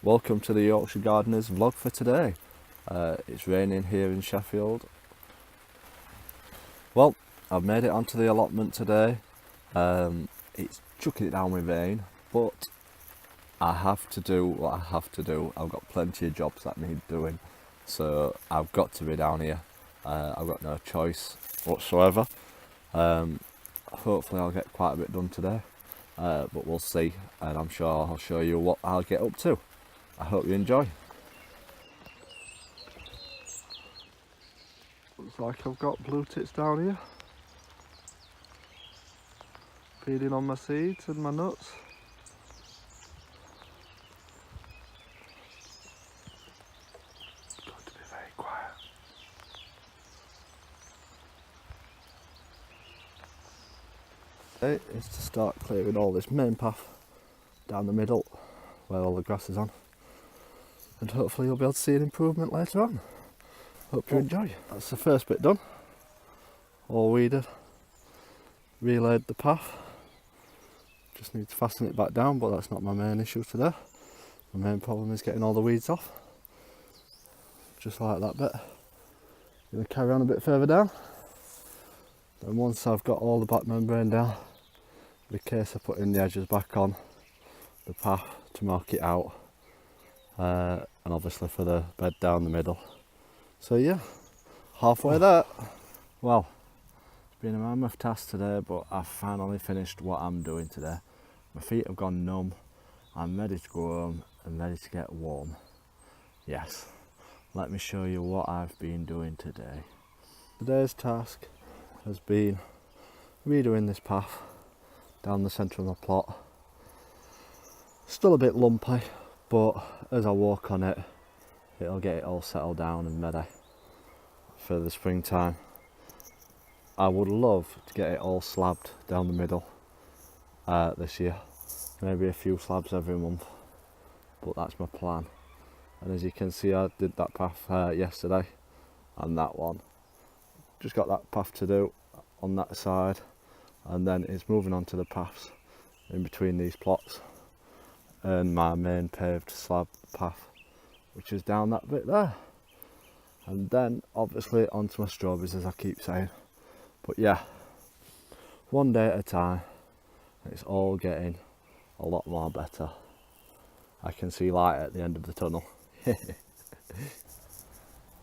Welcome to the Yorkshire Gardener's vlog for today. It's raining here in Sheffield. Well, I've made it onto the allotment today. It's chucking it down with rain, but I have to do what I have to do. I've got plenty of jobs that need doing, so I've got to be down here. I've got no choice whatsoever. Hopefully I'll get quite a bit done today, but we'll see, and I'm sure I'll show you what I'll get up to. I hope you enjoy. Looks like I've got blue tits down here, feeding on my seeds and my nuts. It's got to be very quiet. Today is to start clearing all this main path down the middle where all the grass is on, and hopefully you'll be able to see an improvement later on. Hope you enjoy. That's the first bit done. All weeded, relayed the path. Just need to fasten it back down, but that's not my main issue today. My main problem is getting all the weeds off. Just like that bit. Gonna carry on a bit further down. Then once I've got all the back membrane down, the case of putting the edges back on the path to mark it out. And obviously for the bed down the middle. So yeah, halfway there. Well, it's been a mammoth task today, but I've finally finished what I'm doing today. My feet have gone numb. I'm ready to go home and ready to get warm. Yes, let me show you what I've been doing today. Today's task has been redoing this path down the centre of my plot. Still a bit lumpy, but as I walk on it, it'll get it all settled down and ready for the springtime. I would love to get it all slabbed down the middle this year. Maybe a few slabs every month, but that's my plan. And as you can see, I did that path yesterday, and that one. Just got that path to do on that side, and then it's moving on to the paths in between these plots and my main paved slab path, which is down that bit there, and then obviously onto my strawberries, as I keep saying. But yeah, one day at a time. It's all getting a lot more better. I can see light at the end of the tunnel.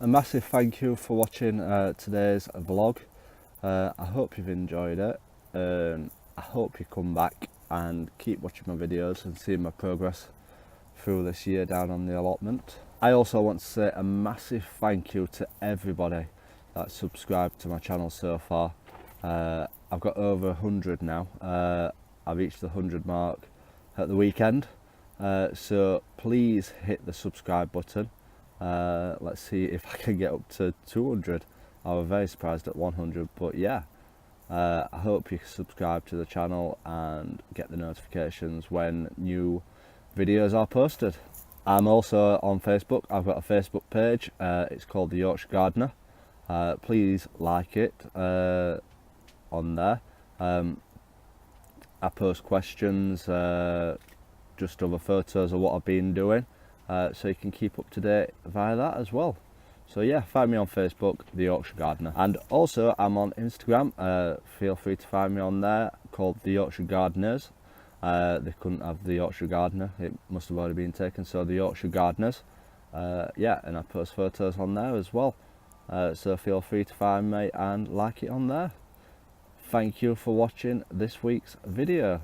A massive thank you for watching today's vlog. I hope you've enjoyed it. I hope you come back and keep watching my videos and seeing my progress through this year down on the allotment. I also want to say a massive thank you to everybody that's subscribed to my channel so far. I've got over 100 now. I reached the 100 mark at the weekend, so please hit the subscribe button. Let's see if I can get up to 200. I was very surprised at 100, but yeah. I hope you subscribe to the channel and get the notifications when new videos are posted. I'm also on Facebook. I've got a Facebook page. It's called the Yorkshire Gardener. Please like it on there. I post questions, just other photos of what I've been doing, so you can keep up to date via that as well. So yeah, find me on Facebook, the Yorkshire Gardener. And also I'm on Instagram. Feel free to find me on there, called the Yorkshire Gardeners. They couldn't have the Yorkshire Gardener, it must have already been taken, so the Yorkshire Gardeners. Yeah, and I post photos on there as well. So feel free to find me and like it on there. Thank you for watching this week's video.